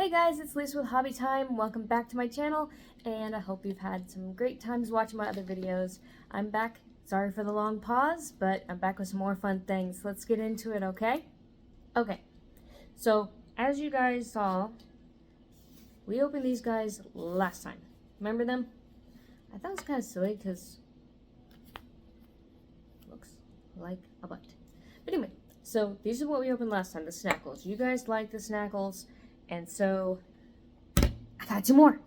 Hey guys, it's Lisa with Hobby Time. Welcome back to my channel, and I hope you've had some great times watching my other videos. I'm back. Sorry for the long pause, but I'm back with some more fun things. Let's get into it, okay? Okay, so as you guys saw, we opened these guys last time. Remember them? I thought it was kind of silly because it looks like a butt. But anyway, so these are what we opened last time, the Snackles. You guys like the Snackles. And so, I got two more.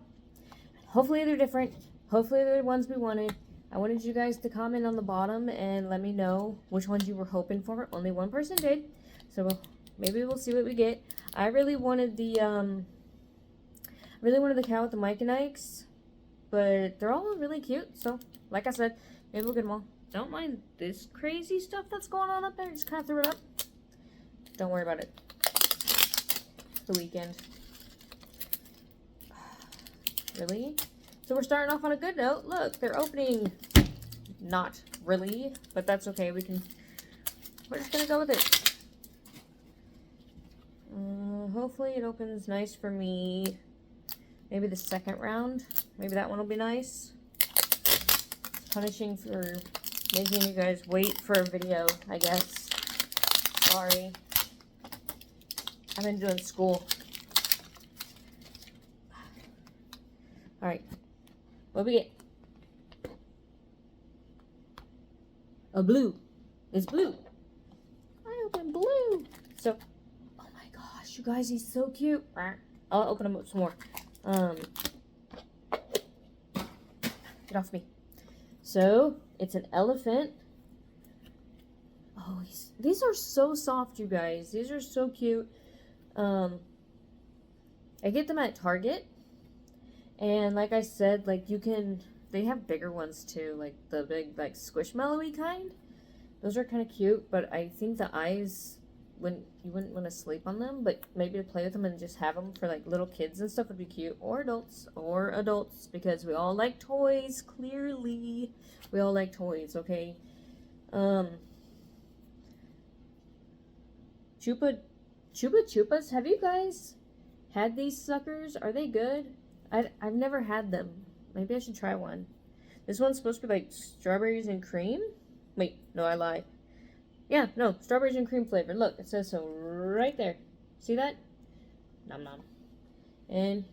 Hopefully they're different. Hopefully they're the ones we wanted. I wanted you guys to comment on the bottom and let me know which ones you were hoping for. Only one person did. So, maybe we'll see what we get. I really wanted the, cow with the Mike and Ikes. But they're all really cute. So, like I said, maybe we'll get them all. Don't mind this crazy stuff that's going on up there. Just kind of threw it up. Don't worry about it. The weekend. Really? So we're starting off on a good note. Look, they're opening. Not really, but that's okay. We're just gonna go with it. Hopefully it opens nice for me. Maybe the second round. Maybe that one will be nice. Punishing for making you guys wait for a video, I guess. Sorry. I've been doing school. Alright. What we get? A blue. It's blue. I opened blue. So, oh my gosh, you guys, he's so cute. I'll open him up some more. Get off me. So, it's an elephant. Oh, these are so soft, you guys. These are so cute. I get them at Target, and like I said, like they have bigger ones too, like the big, like Squishmallow-y kind. Those are kind of cute, but I think the eyes, you wouldn't want to sleep on them, but maybe to play with them and just have them for like little kids and stuff would be cute, or adults, because we all like toys, clearly. We all like toys, okay? Chupa Chupas, have you guys had these suckers? Are they good? I've never had them. Maybe I should try one. This one's supposed to be like strawberries and cream? Wait, no, I lied. Yeah, no, strawberries and cream flavor. Look, it says so right there. See that? Nom nom. And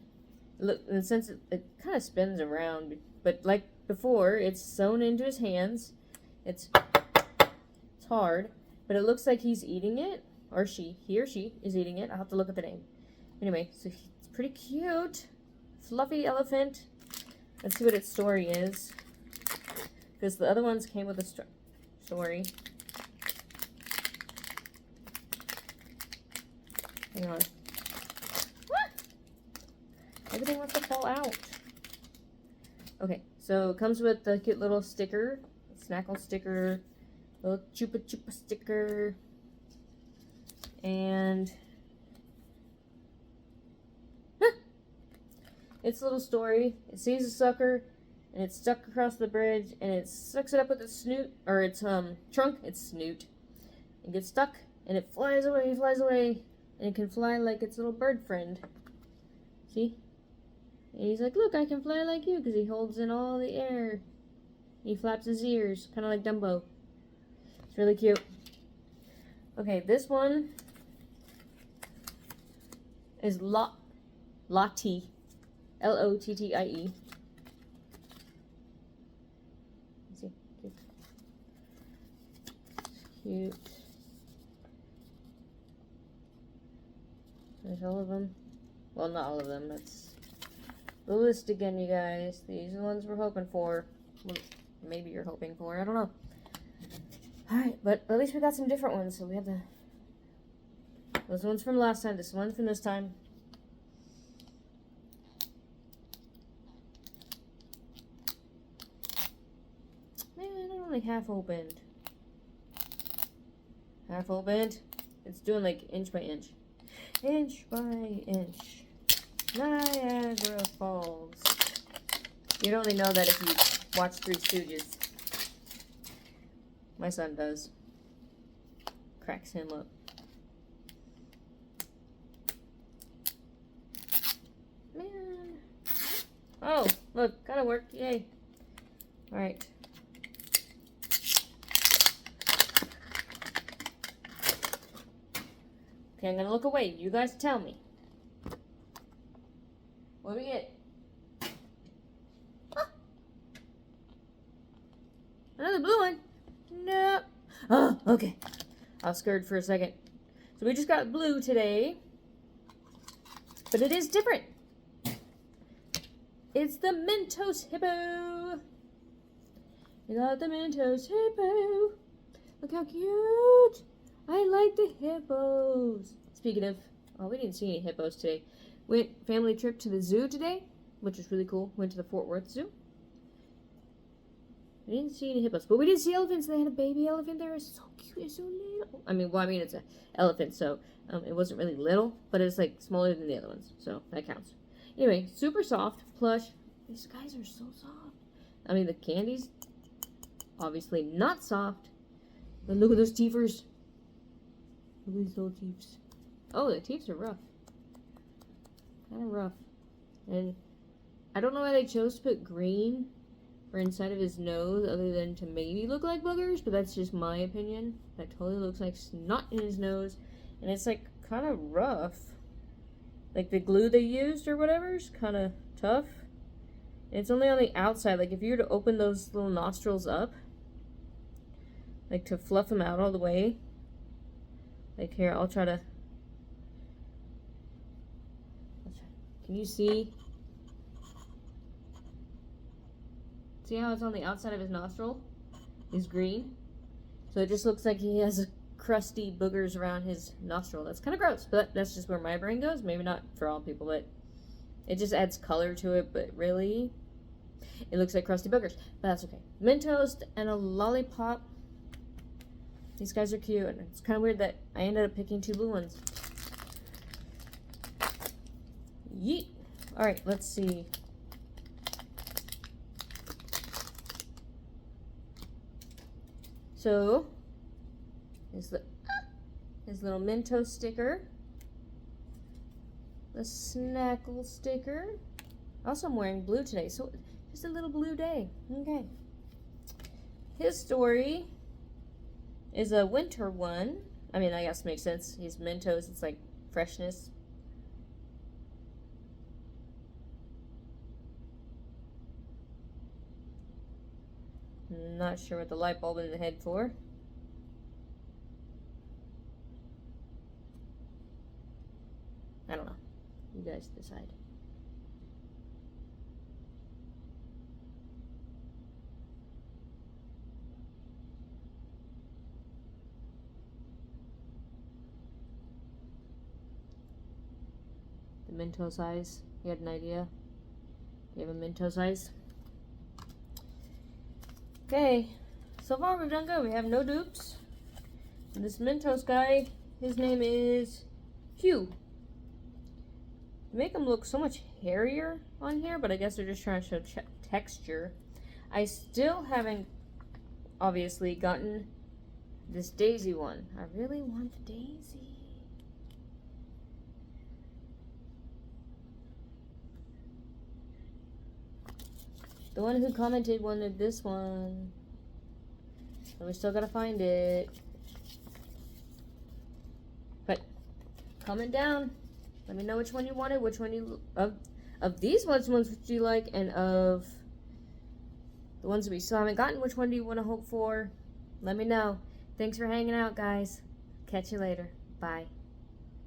look, and since it kind of spins around, but like before, it's sewn into his hands. It's hard, but it looks like he's eating it. Or he or she is eating it. I'll have to look at the name. Anyway, so it's pretty cute. Fluffy elephant. Let's see what its story is. Because the other ones came with a story. Hang on. What? Everything wants to fall out. Okay, so it comes with the cute little sticker. Snackle sticker. Little Chupa Chupa sticker. And its little story. It sees a sucker, and it's stuck across the bridge, and it sucks it up with its snoot, or its trunk, its snoot. It gets stuck, and it flies away, and it can fly like its little bird friend. See? And he's like, look, I can fly like you, because he holds in all the air. He flaps his ears, kind of like Dumbo. It's really cute. Okay, this one is Lottie. L-O-T-T-I-E. See, cute. Cute. There's all of them. Well, not all of them. That's the list again, you guys. These are the ones we're hoping for. Well, maybe you're hoping for. I don't know. Alright, but at least we got some different ones. So we have those ones from last time. This one from this time. Man, they're only half opened. Half opened. It's doing like inch by inch. Inch by inch. Niagara Falls. You'd only know that if you watch Three Stooges. My son does. Cracks him up. Look, kind of worked. Yay. Alright. Okay, I'm gonna look away. You guys tell me. What do we get? Ah. Another blue one. No. Oh, okay. I was scared for a second. So we just got blue today. But it is different. It's the Mentos Hippo. We got the Mentos Hippo. Look how cute. I like the hippos. Speaking of, oh, we didn't see any hippos today. Went family trip to the zoo today, which was really cool. Went to the Fort Worth Zoo. We didn't see any hippos, but we did see elephants. They had a baby elephant there. It's so cute. It's so little. I mean, it's an elephant, so it wasn't really little, but it's like smaller than the other ones, so that counts. Anyway, super soft, plush. These guys are so soft. I mean, the candy's obviously not soft, but look at those teethers. Look at these little teeths. Oh, the teeths are rough. Kind of rough. And I don't know why they chose to put green or inside of his nose other than to maybe look like boogers, but that's just my opinion. That totally looks like snot in his nose, and it's like kind of rough. Like the glue they used or whatever is kind of tough. And it's only on the outside. Like if you were to open those little nostrils up, like to fluff them out all the way. Like here, I'll try to. Can you see? See how it's on the outside of his nostril? Is green. So it just looks like he has crusty boogers around his nostril. That's kind of gross, but that's just where my brain goes. Maybe not for all people, but it just adds color to it. But really, it looks like crusty boogers. But that's okay. Mentos and a lollipop. These guys are cute. And it's kind of weird that I ended up picking two blue ones. Yeet. Alright, let's see. So, his little Mentos sticker. The Snackle sticker. Also, I'm wearing blue today, so just a little blue day. Okay. His story is a winter one. I mean, I guess it makes sense. He's Mentos. It's like freshness. Not sure what the light bulb in the head for. I don't know. You guys decide. The Mentos eyes. You had an idea? You have a Mentos eyes? Okay, so far we've done good. We have no dupes. And this Mentos guy, his name is Hugh. They make him look so much hairier on here, but I guess they're just trying to show texture. I still haven't, obviously, gotten this Daisy one. I really want Daisy. The one who commented wanted this one. So we still gotta find it. But comment down. Let me know which one you wanted, which one you of these ones which you like, and of the ones that we still haven't gotten, which one do you want to hope for? Let me know. Thanks for hanging out, guys. Catch you later. Bye.